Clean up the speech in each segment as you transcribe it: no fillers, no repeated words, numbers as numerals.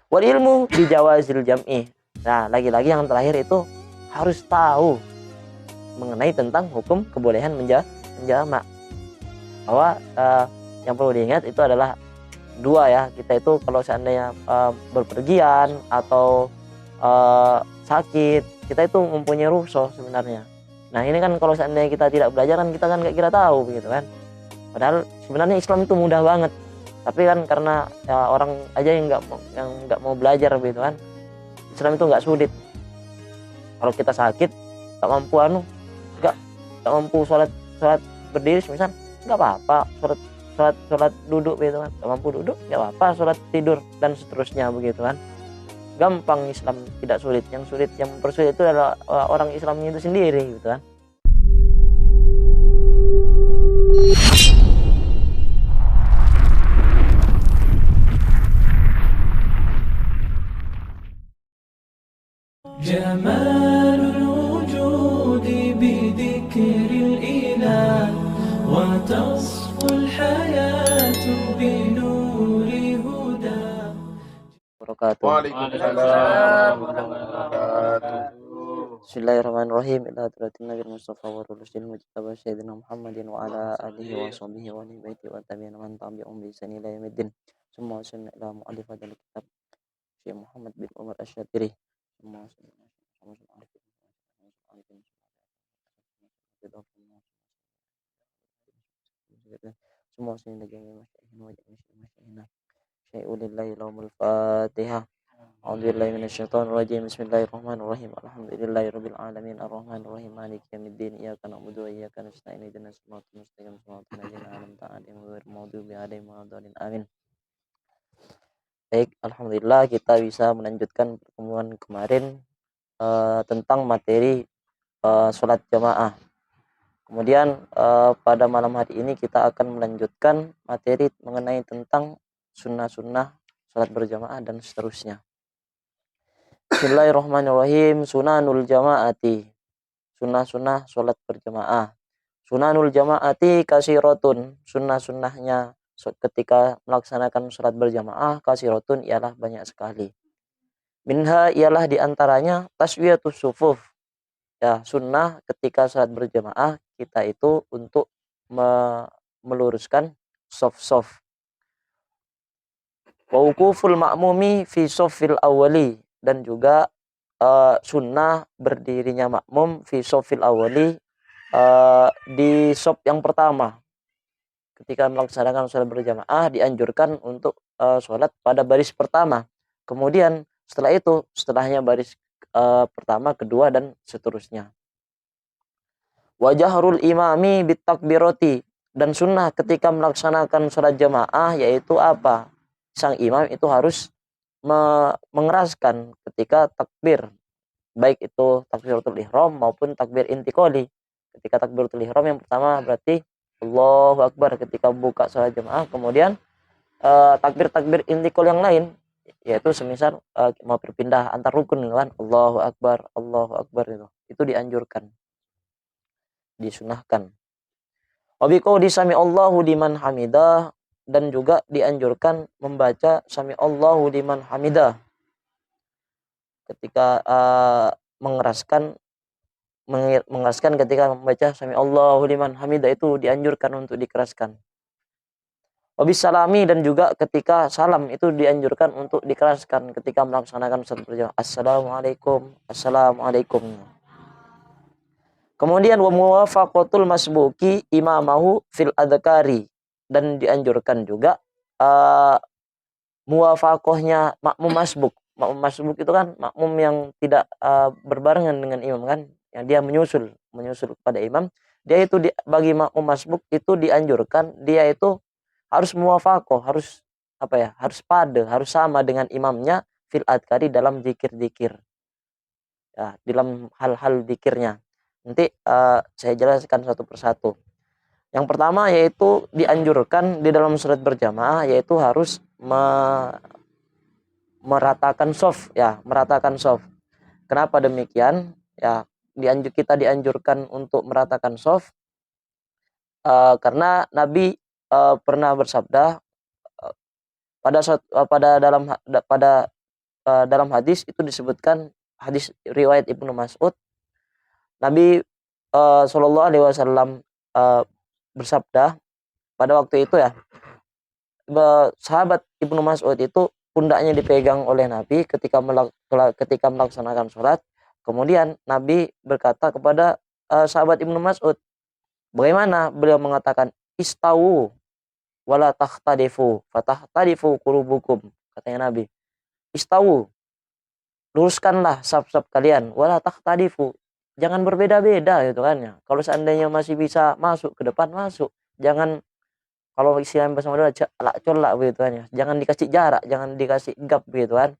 Wal ilmu bijawazil jam'i. Nah, lagi-lagi yang terakhir itu harus tahu mengenai tentang hukum kebolehan menjamak. Bahwa yang perlu diingat itu adalah dua ya, kita itu kalau seandainya berpergian atau sakit, kita itu mempunyai rukhsah sebenarnya. Nah ini kan kalau seandainya kita tidak belajar kan kita kan nggak kira tahu begitu kan. Padahal sebenarnya Islam itu mudah banget. Tapi kan karena ya, orang aja yang nggak mau belajar begitu kan. Islam itu nggak sulit. Kalau kita sakit nggak mampu nggak mampu sholat berdiri misal nggak apa-apa, sholat duduk begitu kan, nggak mampu duduk nggak apa-apa, sholat tidur dan seterusnya begitu kan. Gampang Islam, tidak sulit. Yang sulit, yang mempersulit itu adalah orang Islamnya itu sendiri gitu kan. جمال الوجود بذكر الإله وتصفو الحياة بنور هدى. Waalaikumsalam warahmatullahi wabarakatuh. Bismillahirrahmanirrahim. Ila hadratin Nabi Mustafa wa rusul mujtaba sayyidina Muhammadin wa ala alihi wa sahbihi wa ali baiti wa tabi'in man tabi'um bi ihsan ila yaumiddin. Summa sallallahu ala mu'allif hadzal kitab Syekh Muhammad bin Umar Asy-Syatiri. Summa semua sini lagi syai'ulillahi lahumul fatihah. A'udzubillahi minasyaitonirrajim. Bismillahirrahmanirrahim. Alhamdulillahirabbil alamin arrahmanirrahim maliki yaumiddin. Iyyaka na'budu wa iyyaka nasta'in ihdinas siratal mustaqim siratal ladzina an'amta 'alaihim ghairil maghdubi 'alaihim waladdallin. Amin. Baik, alhamdulillah kita bisa melanjutkan pertemuan kemarin tentang materi sholat jamaah. Kemudian pada malam hari ini kita akan melanjutkan materi mengenai tentang sunnah-sunnah sholat berjamaah dan seterusnya. Bismillahirrahmanirrahim. Sunanul jamaati, sunnah-sunnah sholat berjamaah. Sunanul jamaati kasiratun, sunnah-sunnahnya ketika melaksanakan sholat berjamaah kasiratun ialah banyak sekali. Minha ialah diantaranya taswiyatus sufuf. Ya, sunnah ketika sholat berjamaah kita itu untuk meluruskan sof-sof. Wa wuquful ma'mumi fi soffil awali, dan juga sunnah berdirinya makmum fi soffil awali, di sof yang pertama. Ketika melaksanakan sholat berjamaah dianjurkan untuk sholat pada baris pertama. Kemudian setelah itu setelahnya baris pertama, kedua dan seterusnya. Wajahrul imami bitakbiroti, dan sunnah ketika melaksanakan sholat jamaah yaitu apa? Sang imam itu harus mengeraskan ketika takbir, baik itu takbiratul ihram maupun takbir intiqali. Ketika takbiratul ihram yang pertama berarti Allahu Akbar ketika buka sholat jamaah, kemudian takbir-takbir intiqal yang lain yaitu semisal mau berpindah antar rukun kan, Allahu Akbar itu dianjurkan, disunahkan. Wabiqauli sami Allahu liman hamidah, dan juga dianjurkan membaca sami Allahu liman hamidah ketika mengeraskan ketika membaca sami Allahu liman hamidah itu dianjurkan untuk dikeraskan. Wabis salami, dan juga ketika salam itu dianjurkan untuk dikeraskan ketika melaksanakan sholat berjamaah. Assalamualaikum. Kemudian wa muwafaqatul masbuki imamahu fil adhkari, dan dianjurkan juga muwafaqahnya makmum masbuk. Makmum masbuk itu kan makmum yang tidak berbarengan dengan imam kan, yang dia menyusul kepada imam. Dia itu bagi makmum masbuk itu dianjurkan dia itu harus muwafaqah, harus harus harus sama dengan imamnya fil adhkari dalam zikir-zikir. Ya, dalam hal-hal zikirnya. Nanti saya jelaskan satu persatu. Yang pertama yaitu dianjurkan di dalam sholat berjamaah yaitu harus meratakan sof, ya, meratakan sof. Kenapa demikian? Ya, kita dianjurkan untuk meratakan sof karena Nabi pernah bersabda pada dalam hadis itu disebutkan, hadis riwayat Ibnu Mas'ud, Nabi Shallallahu Alaihi Wasallam bersabda pada waktu itu ya, sahabat Ibnu Mas'ud itu pundaknya dipegang oleh Nabi ketika melaksanakan sholat. Kemudian Nabi berkata kepada sahabat Ibnu Mas'ud, bagaimana? Beliau mengatakan, istawu wala takhtadifu fatahhtadifu qulubukum, katanya Nabi. Istawu, luruskanlah saf-saf kalian, wala takhtadifu, jangan berbeda-beda gitu kan ya. Kalau seandainya masih bisa masuk ke depan, masuk. Jangan, kalau istilah bahasa Madura, colak begitu kan ya. Jangan dikasih jarak, jangan dikasih gap begitu kan.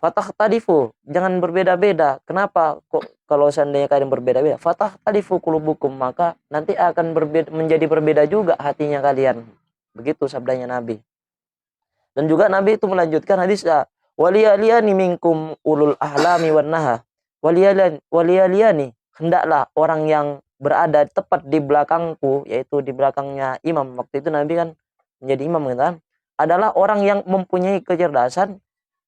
Fatah tadifu, jangan berbeda-beda. Kenapa? Kok kalau seandainya kalian berbeda-beda? Fatah tadifu qulubukum, maka nanti akan menjadi berbeda juga hatinya kalian. Begitu sabdanya Nabi. Dan juga Nabi itu melanjutkan hadis, waliyaliyani minkum ulul ahlami wan naha. Waliyaliyani, hendaklah orang yang berada tepat di belakangku, yaitu di belakangnya imam. Waktu itu Nabi kan menjadi imam kan, adalah orang yang mempunyai kecerdasan,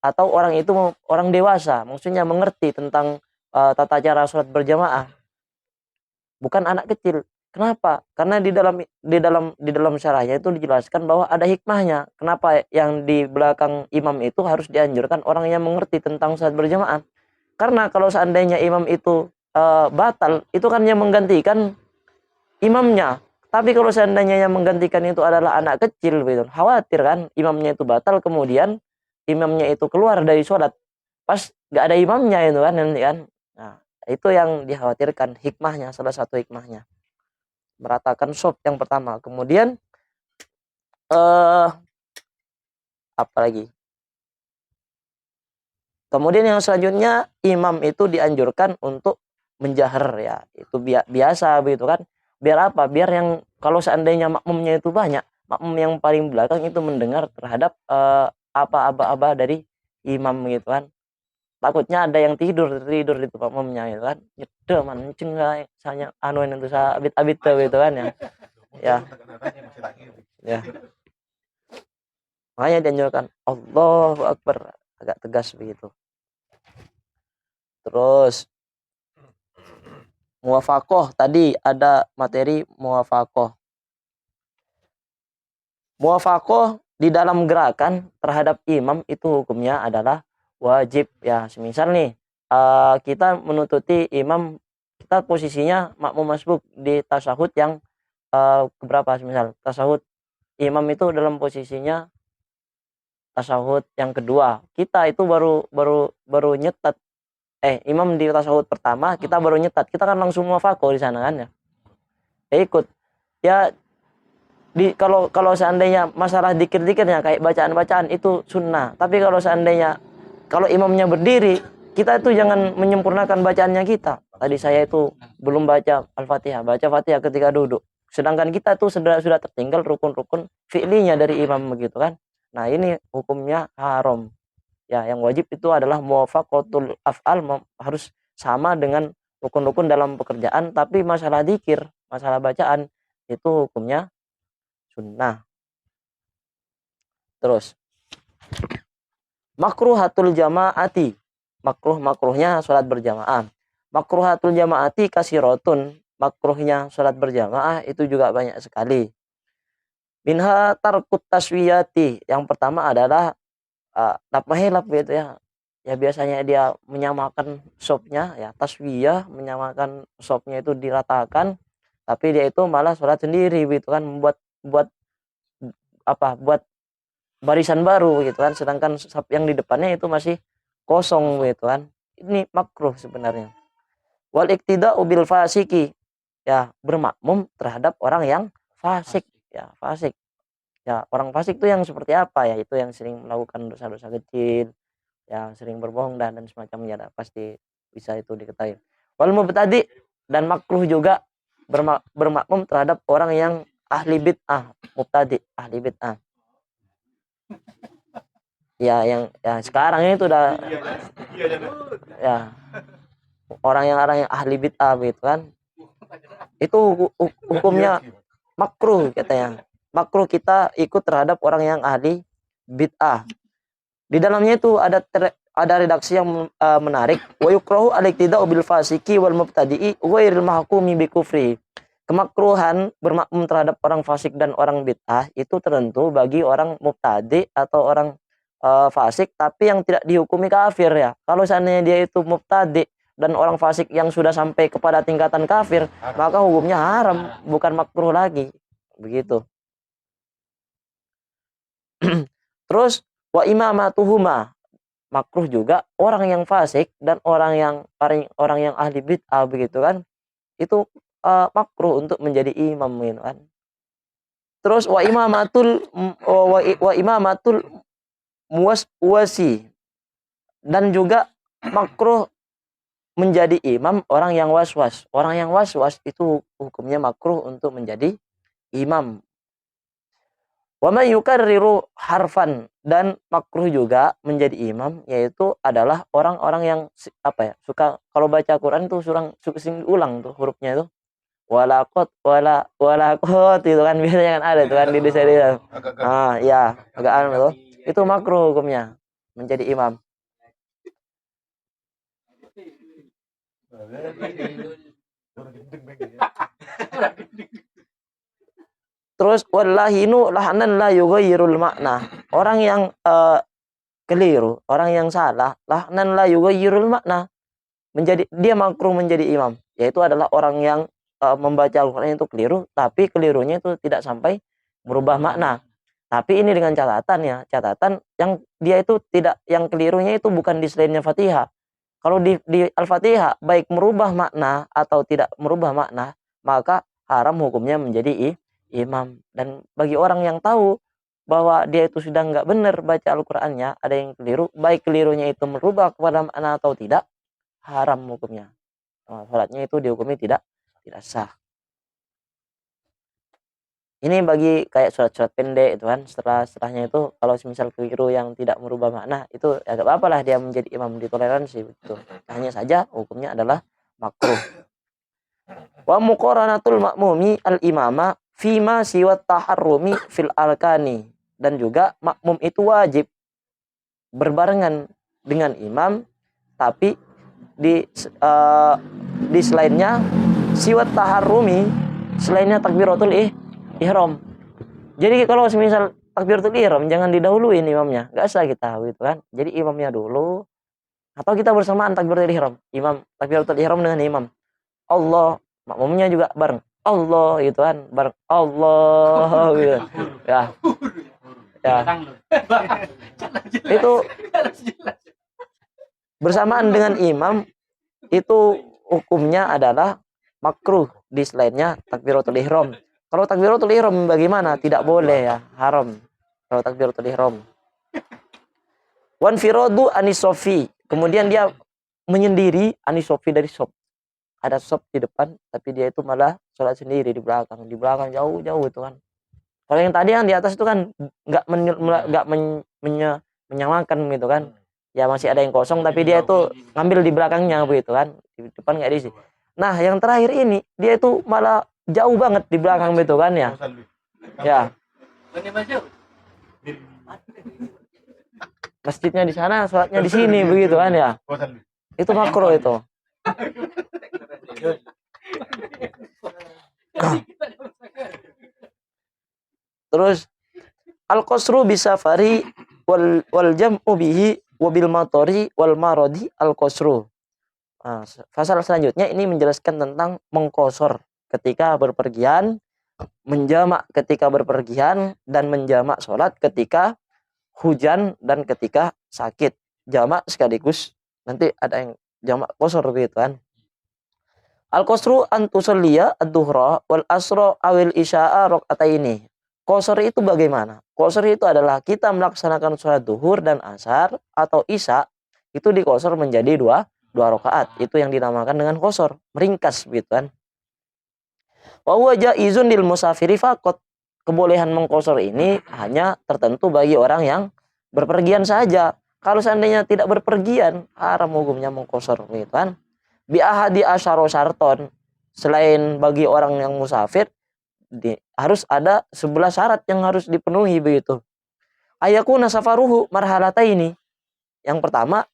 atau orang itu orang dewasa, maksudnya mengerti tentang tata cara sholat berjamaah, bukan anak kecil. Kenapa? Karena di dalam syarahnya itu dijelaskan bahwa ada hikmahnya. Kenapa yang di belakang imam itu harus dianjurkan orang yang mengerti tentang sholat berjamaah? Karena kalau seandainya imam itu batal, itu kan yang menggantikan imamnya. Tapi kalau seandainya yang menggantikan itu adalah anak kecil, gitu, khawatir kan imamnya itu batal, kemudian imamnya itu keluar dari sholat, pas gak ada imamnya itu kan nanti kan. Nah, itu yang dikhawatirkan, hikmahnya, salah satu hikmahnya meratakan shop yang pertama. Kemudian apa lagi? Kemudian yang selanjutnya, imam itu dianjurkan untuk menjahar ya, itu biasa begitu kan. Biar apa? Biar yang kalau seandainya makmumnya itu banyak, makmum yang paling belakang itu mendengar terhadap apa aba-aba dari imam gitu kan. Takutnya ada yang tidur itu makmumnya gitu kan. Nyede mancing misalnya anuin itu sa abit-abit gitu kan ya. Ya. Ya. Makanya dianjurkan Allahu Akbar, agak tegas begitu. Terus muwafaqah, tadi ada materi muwafaqah. Muwafaqah di dalam gerakan terhadap imam itu hukumnya adalah wajib ya. Semisal nih kita menututi imam, kita posisinya makmum masbuk di tasyahud yang keberapa, semisal tasyahud imam itu dalam posisinya tasyahud yang kedua, kita itu baru nyetat, imam di tasyahud pertama, kita baru nyetat, kita kan langsung muwafaqah di sana kan ya. Ikut ya. Kalau seandainya masalah dikir-dikirnya kayak bacaan-bacaan itu sunnah. Tapi kalau seandainya kalau imamnya berdiri, kita itu jangan menyempurnakan bacaannya kita. Tadi saya itu belum baca Al-Fatihah, baca Fatihah ketika duduk. Sedangkan kita tuh sudah tertinggal rukun-rukun fi'linya dari imam begitu kan. Nah, ini hukumnya haram. Ya, yang wajib itu adalah muwafaqatul af'al, harus sama dengan rukun-rukun dalam pekerjaan, tapi masalah dikir, masalah bacaan itu hukumnya sunnah. Terus makruhatul jamaati, makruhnya sholat berjamaah. Makruhatul jamaati kasiratun, makruhnya sholat berjamaah itu juga banyak sekali. Minha tarkut taswiyati, yang pertama adalah lapmahilap gitu ya. Ya biasanya dia menyamakan sopnya ya, taswiyah, menyamakan sopnya itu diratakan, tapi dia itu malah sholat sendiri gitu kan, buat barisan baru gitu kan, sedangkan saf yang di depannya itu masih kosong gitu kan. Ini makruh sebenarnya. Wal iktida'u bil fasiki, ya bermakmum terhadap orang yang fasik ya, fasik. Ya, orang fasik itu yang seperti apa ya? Itu yang sering melakukan dosa-dosa kecil, yang sering berbohong dan semacamnya, pasti bisa itu diketahui. Wal mubtadi, dan makruh juga bermakmum terhadap orang yang ahli bid'ah, mubtadi, ahli bid'ah. Ya yang sekarang itu udah ya orang yang ahli bid'ah gitu kan, itu hukumnya makruh katanya. Makruh kita ikut terhadap orang yang ahli bid'ah. Di dalamnya itu ada redaksi yang menarik. Wa yukrahu al-iqtida'u bil fasiki wal mubtadi'i ghairil mahkumi bi kufri. Kemakruhan bermakmum terhadap orang fasik dan orang bid'ah itu tertentu bagi orang mubtadi atau orang fasik tapi yang tidak dihukumi kafir ya. Kalau seandainya dia itu mubtadi dan orang fasik yang sudah sampai kepada tingkatan kafir, maka hukumnya haram, bukan makruh lagi. Begitu. Terus wa imamatuhuma, makruh juga orang yang fasik dan orang yang ahli bid'ah begitu kan. Itu makruh untuk menjadi imam gitu kan. Terus wa imamatul muwaswasi, dan juga makruh menjadi imam orang yang waswas. Orang yang waswas itu hukumnya makruh untuk menjadi imam. Wa may yukarriru harfan, dan makruh juga menjadi imam yaitu adalah orang-orang yang suka kalau baca Quran tuh suka sering ulang tuh hurufnya itu. Walakot itu kan biasanya kan ada tuh kan di desa. Ya, agak aneh tuh. Itu makruh hukumnya menjadi imam. Terus wallahinu lahnan la yughayyirul makna. Orang yang keliru, orang yang salah, lahnan la yughayyirul makna, dia makruh menjadi imam. Yaitu adalah orang yang membaca Al-Qur'an itu keliru, tapi kelirunya itu tidak sampai merubah makna. Tapi ini dengan catatan yang dia itu tidak, yang kelirunya itu bukan di selainnya Fatihah. Kalau di Al-Fatihah baik merubah makna atau tidak merubah makna, maka haram hukumnya menjadi imam. Dan bagi orang yang tahu bahwa dia itu sudah nggak benar baca Al-Qur'annya, ada yang keliru, baik kelirunya itu merubah kepada makna atau tidak, haram hukumnya. Salatnya itu dihukumi tidak sah. Ini bagi kayak surat-surat pendek itu kan, setelahnya itu kalau misal keliru yang tidak merubah makna, itu ya gak apa-apa lah dia menjadi imam, ditoleransi begitu. Hanya saja hukumnya adalah makruh. Wa muqaranatul ma'mumi al-imama fima siwat taharrumi fil arkani, dan juga makmum itu wajib berbarengan dengan imam tapi di selainnya siwat taharrumi, selainnya takbiratul ihram. Jadi kalau misal takbiratul ihram jangan didahuluin imamnya, nggak usah kita gitu kan. Jadi imamnya dulu atau kita bersamaan takbiratul ihram, imam takbiratul ihram dengan imam. Allah, makmumnya juga bareng Allah gitu kan, bareng Allah gitu. Ya. Itu bersamaan dengan imam itu hukumnya adalah makruh di selainnya takbiratul ihram. Kalau takbiratul ihram bagaimana? Tidak boleh ya, haram. Kalau takbiratul ihram. Wan firadu anisofi. Kemudian dia menyendiri anisofi dari sof. Ada sof di depan, tapi dia itu malah sholat sendiri di belakang. Di belakang jauh-jauh itu kan. Kalau yang tadi yang di atas itu kan nggak menyamakan gitu kan. Ya masih ada yang kosong, tapi dia itu ngambil di belakangnya begitu kan. Di depan nggak diisi. Nah yang terakhir ini dia itu malah jauh banget di belakang begitu kan ya. Ya. Masjidnya di sana, sholatnya di sini begitu kan ya. Itu makruh itu. Terus al-qasru bisafari wal jam'u bihi wabil matori wal marodi al-qasru. Pasal selanjutnya ini menjelaskan tentang mengqasar ketika berpergian, menjamak ketika berpergian, dan menjamak sholat ketika hujan dan ketika sakit. Jamak sekaligus nanti ada yang jamak qasar gitu kan. Al-qasru an tusalliya ad-duhra wal asra awil isya'a rakaataini. Qasar itu bagaimana? Qasar itu adalah kita melaksanakan sholat duhur dan asar atau isya itu diqasar menjadi dua rakaat. Itu yang dinamakan dengan qasar, meringkas gitu kan. Wa huwa jaizun lil musafiri faqat. Kebolehan mengqasar ini hanya tertentu bagi orang yang berpergian saja. Kalau seandainya tidak berpergian, haram hukumnya mengqasar gitu kan. Bi ahadi asyara syarton, selain bagi orang yang musafir harus ada 11 syarat yang harus dipenuhi begitu. Ayakuna safaruhu marhalataini, Yang pertama,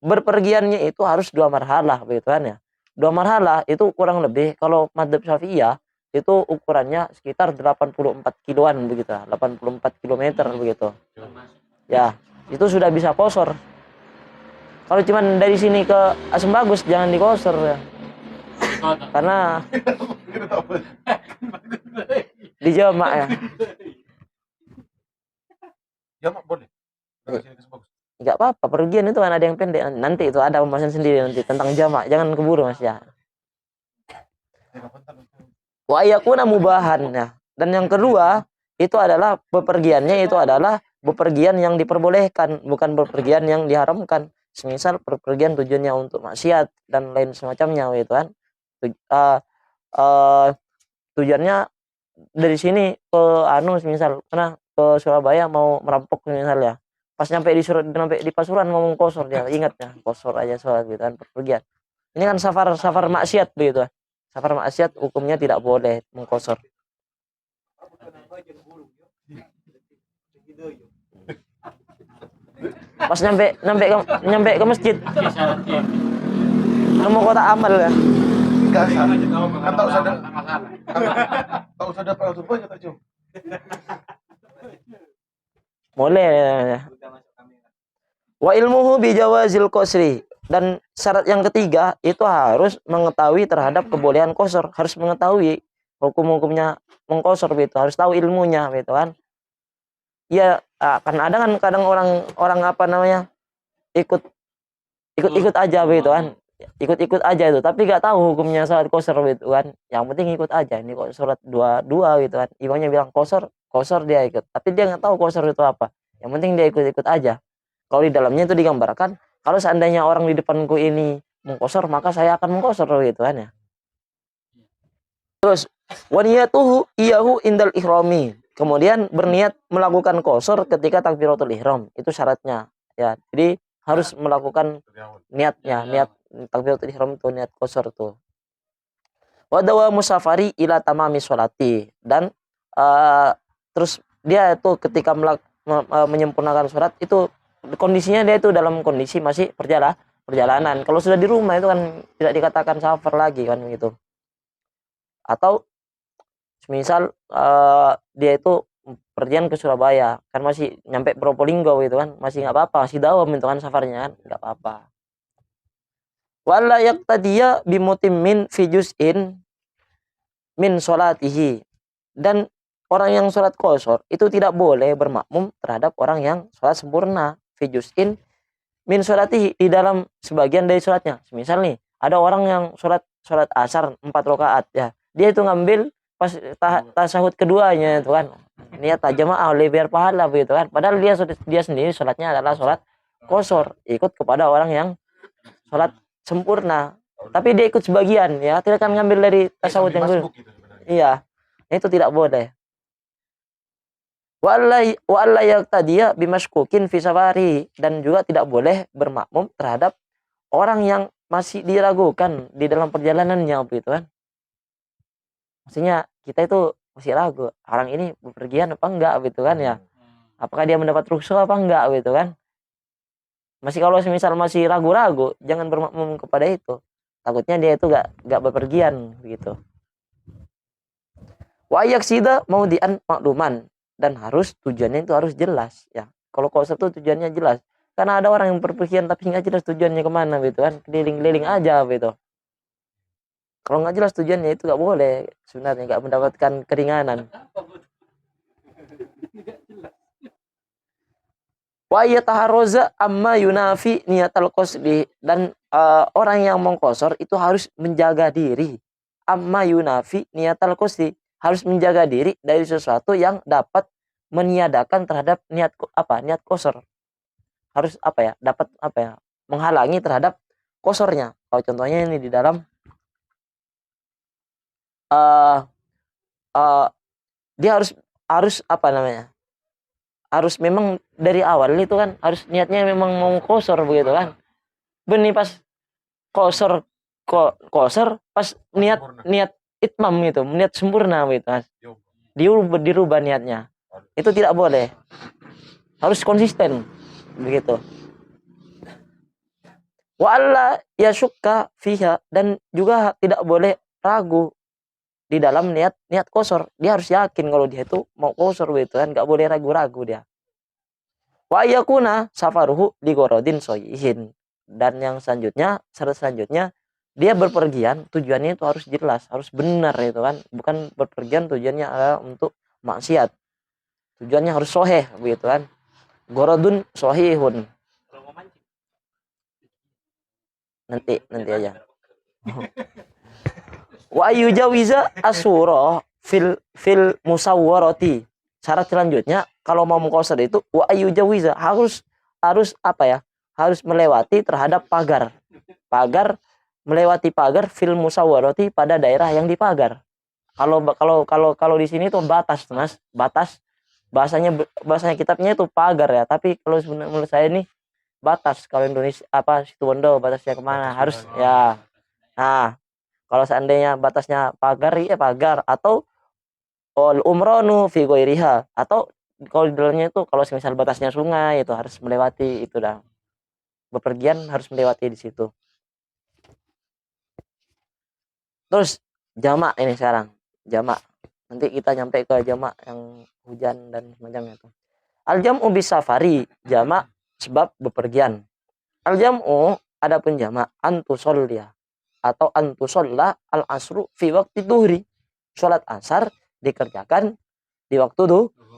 berpergiannya itu harus 2 marhalah begitu kan ya. 2 marhalah itu kurang lebih kalau madzhab Syafi'iyah itu ukurannya sekitar 84 kiloan begitu, 84 kilometer begitu. Ya, itu sudah bisa qashar. Kalau cuman dari sini ke Asem Bagus jangan dikosor ya. Karena di jamak ya. Jamak boleh. Dari sini ke Sebagus. Enggak apa-apa, pergian itu kan ada yang pendek. Nanti itu ada pembahasan sendiri nanti tentang jamak. Jangan keburu Mas ya. Wa yakuna mubahan ya. Dan yang kedua, itu adalah bepergiannya itu adalah bepergian yang diperbolehkan, bukan bepergian yang diharamkan. Semisal bepergian tujuannya untuk maksiat dan lain semacamnya gitu kan. Tujuannya dari sini ke misal pernah ke Surabaya mau merampok misalnya. Pas nyampe di Pasuruan ngomong kosor dia ingatnya kosor aja soal gitu kan perpergian. Ini kan safar maksiat begitu. Safar maksiat hukumnya tidak boleh mengkosor. Pas nyampe ke masjid. Kamu kota amal ya. Enggak sah. Kan tak usah dapat langsung banyak tak Jom. Boleh ya. Wa ilmuhu bi jawazil qasri, dan syarat yang ketiga itu harus mengetahui terhadap kebolehan qasar, harus mengetahui hukum-hukumnya mengqasar gitu, harus tahu ilmunya gitu kan. Ya kan ada kan kadang orang apa namanya ikut aja gitu kan. Ikut aja itu tapi gak tahu hukumnya salat qasar gitu kan. Yang penting ikut aja, ini kok salat dua gitu kan. Imamnya bilang qasar dia ikut, tapi dia nggak tahu qasar itu apa. Yang penting dia ikut aja. Kalau di dalamnya itu digambarkan, kalau seandainya orang di depanku ini mengqasar, maka saya akan mengqasar gitu kan ya. Terus wa niyatuhu iyahu indal ihrami. Kemudian berniat melakukan qasar ketika takbiratul ihram. Itu syaratnya ya. Jadi harus melakukan niatnya, niat takbiratul ihram itu niat qasar tuh. Wa dawa musafari ila tamami sholati, dan terus dia itu ketika menyempurnakan sholat itu kondisinya dia itu dalam kondisi masih perjalanan. Kalau sudah di rumah itu kan tidak dikatakan safar lagi kan gitu. Atau misal dia itu pergian ke Surabaya kan masih nyampe Probolinggo gitu kan, masih nggak apa-apa, masih dawam itu kan safarnya kan, nggak apa-apa. Wala yaqtadiya bimutimmin fi juz'in min sholatihi, dan orang yang sholat qasar itu tidak boleh bermakmum terhadap orang yang sholat sempurna fi juz'in min sholatihi, di dalam sebagian dari sholatnya. Misal nih ada orang yang sholat asar 4 rakaat ya, dia itu ngambil pas tasahud keduanya itu kan niat jamaah oleh biar pahala begitu kan, padahal dia sendiri sholatnya adalah sholat qasar, ikut kepada orang yang sholat sempurna, tapi dia ikut sebagian ya, tidak akan ngambil dari tasawuf yang dulu. Iya, itu tidak boleh. Wa alla yaqtadiya bimashkukin fi safari, dan juga tidak boleh bermakmum terhadap orang yang masih diragukan di dalam perjalanannya begitu kan. Maksudnya kita itu masih ragu, orang ini bepergian apa enggak gitu kan ya. Apakah dia mendapat rukhsah apa enggak gitu kan. Masih kalau misal masih ragu-ragu, jangan bermakmum kepada itu. Takutnya dia itu gak bepergian begitu. Wa yaksida maudian makluman, dan harus tujuannya itu harus jelas ya. Kalau qasar itu tujuannya jelas. Karena ada orang yang bepergian tapi nggak jelas tujuannya kemana gitu kan, keliling-keliling aja gitu. Kalau nggak jelas tujuannya itu nggak boleh, sebenarnya nggak mendapatkan keringanan. Wa yataharraza amma yunafi niyatal qasdi, dan orang yang mengqasar itu harus menjaga diri amma yunafi niyatal qasdi, harus menjaga diri dari sesuatu yang dapat meniadakan terhadap niat qasar. Harus dapat menghalangi terhadap qasarnya. Kalau contohnya ini di dalam dia harus harus memang dari awal itu kan harus niatnya memang mau qasar begitu kan. Benih pas qasar pas niat itmam gitu, niat sempurna gitu Mas. Dirubah niatnya. Itu tidak boleh. Harus konsisten begitu. Wa alla yashukka fiha, dan juga tidak boleh ragu di dalam niat qasar. Dia harus yakin kalau dia itu mau qasar begitu kan, enggak boleh ragu-ragu dia. Wa yakuna safaruhu li gharadin sahihin. Dan yang selanjutnya, syarat selanjutnya, dia berpergian tujuannya itu harus jelas, harus benar itu kan, bukan berpergian tujuannya adalah untuk maksiat. Tujuannya harus sahih begitu kan. Gharadun sahihun. Nanti aja. Wa yujawiza asura fil musawwarati. Syarat selanjutnya kalau mau mengqasar itu wa yujawiza harus apa ya? Harus melewati terhadap pagar. Melewati pagar fil musawwarati, pada daerah yang dipagar. Kalau di sini tuh batas, Mas. Batas bahasanya kitabnya itu pagar ya, tapi kalau menurut saya ini batas. Kalau Indonesia apa Situbondo batasnya kemana, harus ya. Nah, kalau seandainya batasnya pagar ya pagar, atau umronu fi ghairiha, atau kalau di dalamnya itu kalau misal batasnya sungai itu harus melewati itu dah. Bepergian harus melewati di situ. Terus jamak ini sekarang. Jamak. Nanti kita nyampe ke jamak yang hujan dan semacamnya itu. Al-jam'u bisafari, jamak sebab bepergian. Al-jam'u adapun jamak antusollia atau antusolla al-asru fi waqti duhri. Salat asar dikerjakan di waktu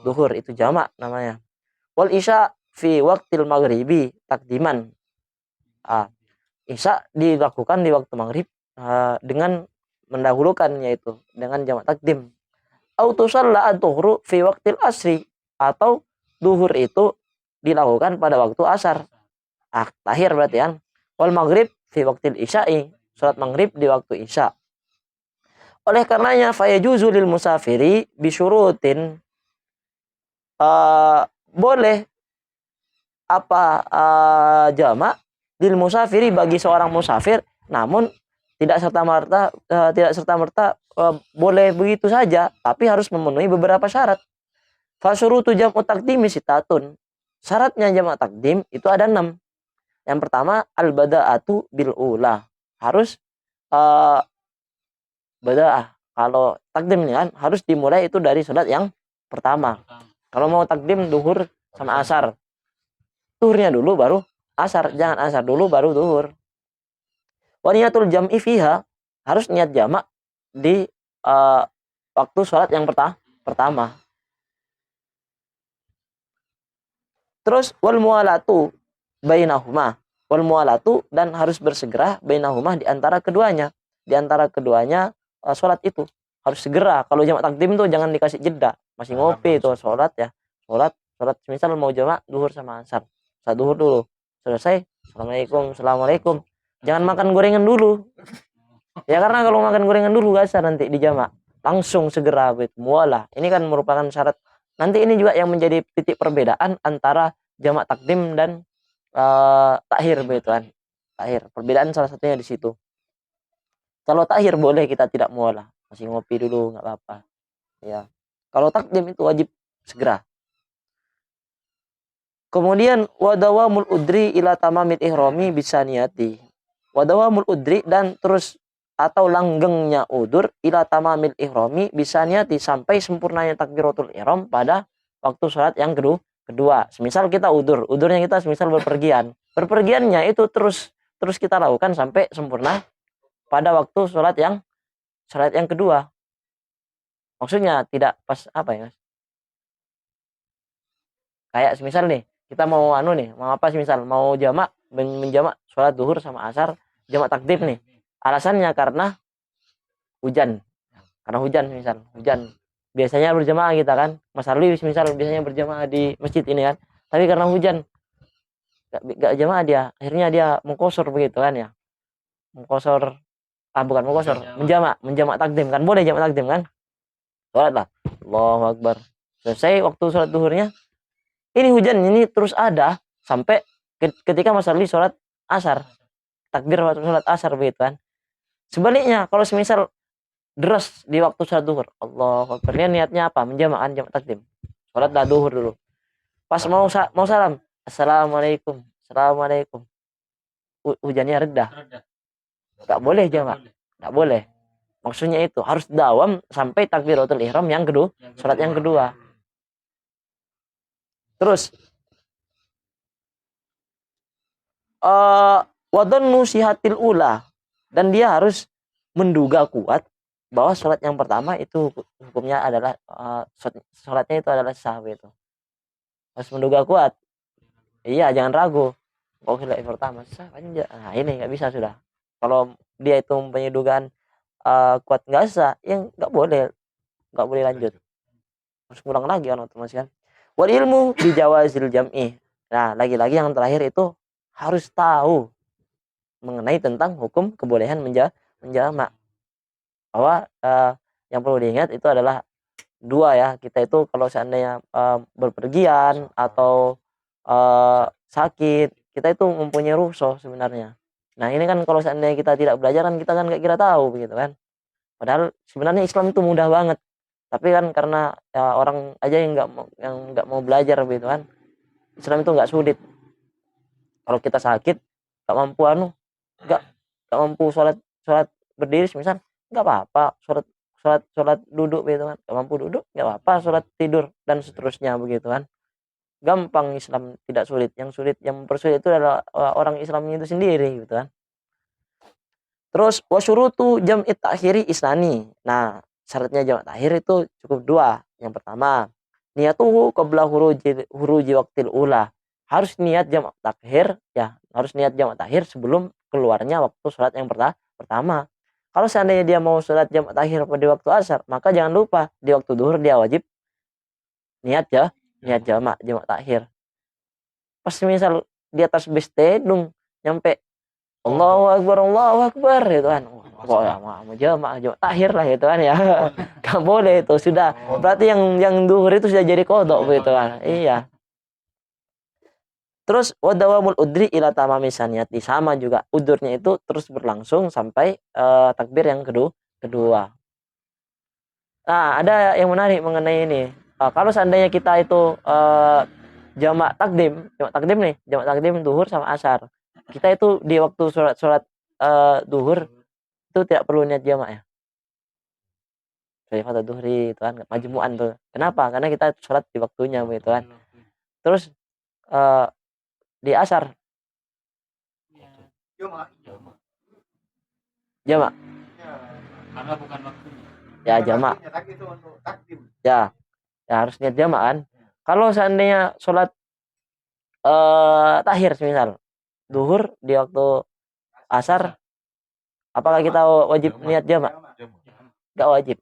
duhur, itu jamak namanya. Wal isya fi waqtil maghribi takdiman. Isya dilakukan di waktu maghrib dengan mendahulukan, yaitu dengan jamak takdim. Autusalla ad-duhru fi waqtil asri, atau duhur itu dilakukan pada waktu asar. Tahir berarti kan. Wal maghrib fi waqtil isya'i, salat maghrib di waktu isya. Oleh karenanya fayajuzu lil musafiri bisyurutin, boleh jamak lil musafiri bagi seorang musafir, namun tidak serta merta boleh begitu saja, tapi harus memenuhi beberapa syarat. Fasyurutu jam'u taqdimi sitatun. Syaratnya jamak takdim itu ada 6. Yang pertama al-bada'atu bil ula. Harus bada'ah. Kalau takdim kan harus dimulai itu dari salat yang pertama. Kalau mau takdim duhur sama asar, duhurnya dulu baru asar, jangan asar dulu baru duhur. Wa niyatul jam'i fiha, harus niat jamak di waktu salat yang pertama. Terus wal mualatu bainahuma, wal mualatu, dan harus bersegera bainahuma, di antara keduanya. Di antara keduanya salat itu harus segera. Kalau jamak takdim tuh jangan dikasih jeda, masih ngopi itu salat ya. Salat misal mau jamak duhur sama asar. Salat duhur dulu. Selesai, assalamualaikum. Jangan makan gorengan dulu. Ya karena kalau makan gorengan dulu gak asar nanti di jamak. Langsung segera begitu. Mualah. Ini kan merupakan syarat. Nanti ini juga yang menjadi titik perbedaan antara jamak takdim dan takhir begitu kan. Takhir. Perbedaan salah satunya di situ. Kalau takhir boleh kita tidak mualah, masih ngopi dulu nggak apa-apa. Ya. Kalau takdim itu wajib segera. Kemudian wadawamul udri ila tamamil ihrami bisa niati. Wadawamul udri, dan terus atau langgengnya udur ila tamamil ihrami bisa niati, sampai sempurnanya takbiratul ihram pada waktu salat yang kedua. Semisal kita udurnya kita semisal berpergiannya itu terus kita lakukan sampai sempurna pada waktu salat yang kedua. Maksudnya tidak pas apa ya, Mas? Kayak semisal nih kita mau semisal mau jamak menjamak salat duhur sama asar, jamak takdim nih. Alasannya karena hujan. Karena hujan. Biasanya berjamaah kita kan. Mas Arli misal biasanya berjamaah di masjid ini kan. Tapi karena hujan gak jamaah dia. Akhirnya dia mengqasar begitu kan ya. Menjamak takdim kan. Boleh jamak takdim kan. Salat lah. Allahu Akbar. Selesai waktu salat duhurnya. Ini hujan ini terus ada sampai ketika Mas Arli salat asar. Takbir waktu salat asar begitu kan. Sebaliknya kalau semisal deras di waktu salat duhur, Allahu Akbar, niatnya apa? Menjamak kan, jamak takdim. Salat dah duhur dulu. Pas mau salam, assalamualaikum. hujannya reda. Nggak boleh jamak, nggak boleh. Maksudnya itu harus dawam sampai takbiratul ihram yang kedua, sholat yang kedua. Terus wadhannu sihatil ula, dan dia harus menduga kuat bahwa sholat yang pertama itu hukumnya adalah sholatnya itu adalah sah itu. Harus menduga kuat. Iya, jangan ragu. Oh, sholat yang pertama sah aja. Nah, ini nggak bisa sudah. Kalau dia itu mempunyai dugaan kuat nggak sah, yang nggak boleh lanjut. Harus ngulang lagi kan otomatis kan. Wal ilmu di jawazil jam'i. Nah, lagi-lagi yang terakhir itu harus tahu mengenai tentang hukum kebolehan menjamak. Bahwa yang perlu diingat itu adalah dua ya. Kita itu kalau seandainya berpergian atau sakit, kita itu mempunyai rukhsah sebenarnya. Nah, ini kan kalau seandainya kita tidak belajar kan kita kan nggak kira tahu begitu kan. Padahal sebenarnya Islam itu mudah banget. Tapi kan karena ya, orang aja yang nggak mau belajar begitu kan. Islam itu nggak sulit. Kalau kita sakit nggak mampu nggak mampu sholat berdiri misal nggak apa-apa, sholat duduk begitu kan, nggak mampu duduk nggak apa-apa, sholat tidur dan seterusnya begitu kan. Gampang Islam, tidak sulit. Yang mempersulit itu adalah orang Islam itu sendiri gitu kan. Terus wasyurutu jam'i ta'khiri isnani. Nah, syaratnya jamak takhir itu cukup dua. Yang pertama, niyatuhu qabla huruji waqtil ula. Harus niat jamak takhir ya, harus niat jamak takhir sebelum keluarnya waktu sholat yang pertama. Kalau seandainya dia mau sholat jamak takhir pada waktu asar, maka jangan lupa di waktu duhur dia wajib niat jamak takhir. Pas misal di atas bis tedung nyampe Allahu Akbar gitu kan. Wah, ya mau jamak takhir lah gitu kan ya. Enggak boleh itu, sudah. Berarti yang duhur itu sudah jadi kodok begitu kan. Iya. Terus wadawamul udri ila tamami saniyati, sama juga udurnya itu terus berlangsung sampai takbir yang kedua. Nah, ada yang menarik mengenai ini. Kalau seandainya kita itu jamak takdim nih, jamak takdim duhur sama asar. Kita itu di waktu sholat duhur itu tidak perlu niat jamak ya. Sholat duhri itu kan majmu'an tuh. Kenapa? Karena kita sholat di waktunya begitu kan. Terus di asar jamak. Karena bukan waktunya. Ya jamak. Ya harus niat jamak kan. Kalau seandainya sholat takhir misal duhur di waktu asar, apakah kita wajib niat jamak? Gak wajib.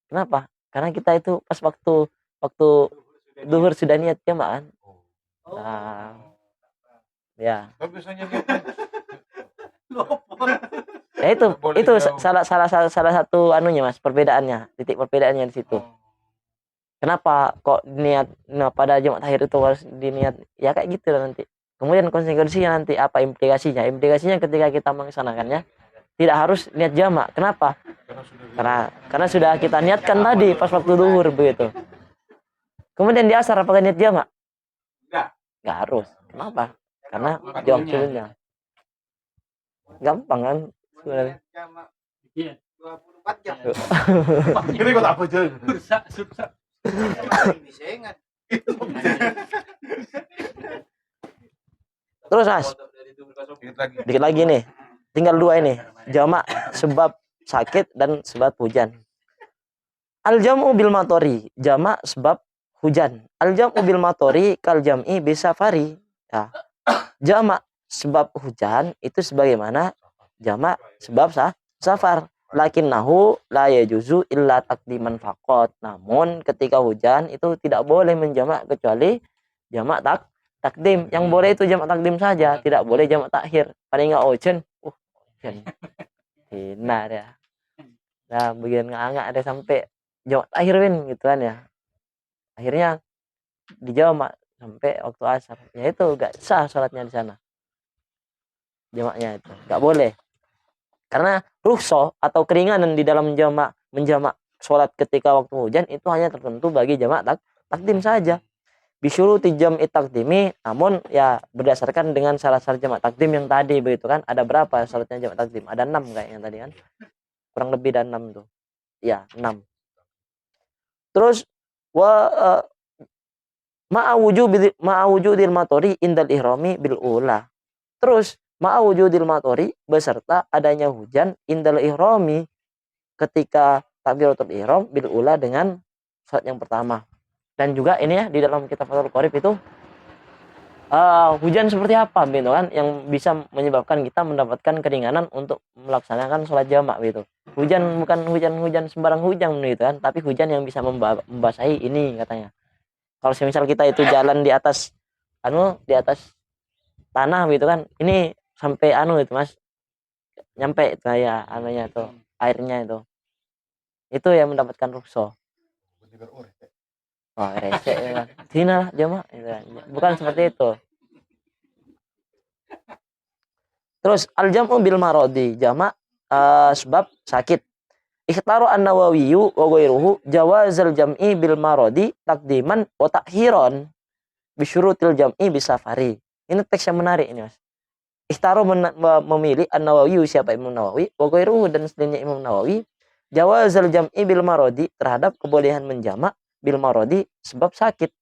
Kenapa? Karena kita itu pas waktu duhur sudah niat jamak kan. Nah, ya. Ya itu salah satu anunya Mas, perbedaannya, titik perbedaannya di situ. Kenapa kok niat pada jamak takhir itu harus diniat? Ya kayak gitu lah nanti. Kemudian konsekuensinya nanti apa implikasinya? Implikasinya ketika kita melaksanakannya tidak harus niat jamak. Kenapa? Karena sudah kita niatkan tadi pas waktu duhur begitu. Kemudian di asar apakah niat jamak? Enggak harus. Kenapa? Karena jawab dulunya. Gampang kan sebenarnya. Iya. 24 jam. Ini kok tak bocor. Susah. Bisa ingat. Terus Mas, dikit lagi nih. Tinggal dua ini. Jamak sebab sakit dan sebab hujan. Al-jam'u bil matori, jamak sebab hujan. Al-jam'u bil matori kal jam'i bisafari. Ya. Jamak sebab hujan itu sebagaimana jamak sebab safar. Lakinnahu la yajuzu illa takdiman faqat. Namun ketika hujan itu tidak boleh menjamak kecuali jamak takdim. Yang boleh itu jamak takdim saja, tidak boleh jamak takhir. Paling enggak hujan. Hujan. Benar ya. Nah, bagian ngangak ada sampai jamak takhir gitu kan ya. Akhirnya dijamak sampai waktu asar. Ya itu enggak sah salatnya di sana. Jamaknya itu enggak boleh. Karena rukhsah atau keringanan di dalam menjamak sholat ketika waktu hujan itu hanya tertentu bagi jamak takdim saja. bisyuruti jam'i taqdimi, namun ya berdasarkan dengan syarat-syarat jamak takdim yang tadi begitu kan. Ada berapa syaratnya jamak takdim? Ada 6 kayaknya tadi kan. Kurang lebih ada 6 tuh. Ya, 6. Terus wa ma'awujudil matori indal ihrami bil ula. Terus ma'awujudil matori beserta adanya hujan indal ihrami ketika takbiratul ihram bil ula dengan saat yang pertama. Dan juga ini ya di dalam kitab Fathul Qorib itu hujan seperti apa gitu kan yang bisa menyebabkan kita mendapatkan keringanan untuk melaksanakan sholat jamak gitu. Hujan bukan hujan sembarang hujan gitu kan, tapi hujan yang bisa membasahi ini katanya. Kalau semisal kita itu jalan di atas di atas tanah gitu kan, ini sampai itu Mas, nyampe itu ya anunya itu airnya itu yang mendapatkan rukhsah. Oh, resek ya kan. Sini lah jamak gitu kan. Bukan seperti itu. Terus al-jam'u bil maradi, jamak sebab sakit. Ikhtaru an-Nawawi wa ghairuhu jawazal jam'i bil maradi taqdiman wa ta'khiran bi syurutil jam'i bisafari. Ini teks yang menarik ini Mas. Ikhtaru memilih an-Nawawi, siapa Imam Nawawi, wa ghairuhu dan selainnya Imam Nawawi, jawazal jam'i bil maradi, terhadap kebolehan menjamak bil maradi sebab sakit.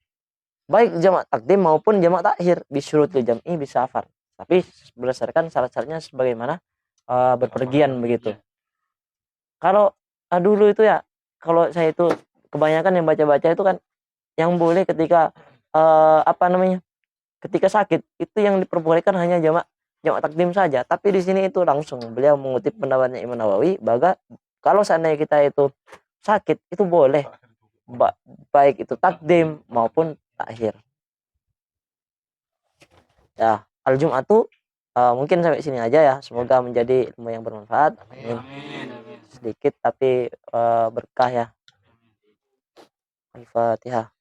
Baik jamak takdim maupun jamak takhir bi syurutil jam'i bisafar. Tapi berdasarkan syarat-syaratnya sebagaimana berpergian begitu. Kalau dulu itu ya, kalau saya itu kebanyakan yang baca-baca itu kan yang boleh ketika ketika sakit itu yang diperbolehkan hanya jamak takdim saja. Tapi di sini itu langsung beliau mengutip pendapatnya Imam Nawawi bahwa kalau seandainya kita itu sakit itu boleh baik itu takdim maupun takhir. Ya, al-Jum'atu mungkin sampai sini aja ya. Semoga menjadi ilmu yang bermanfaat. Amin. Sedikit tapi berkah ya. Al-Fatihah.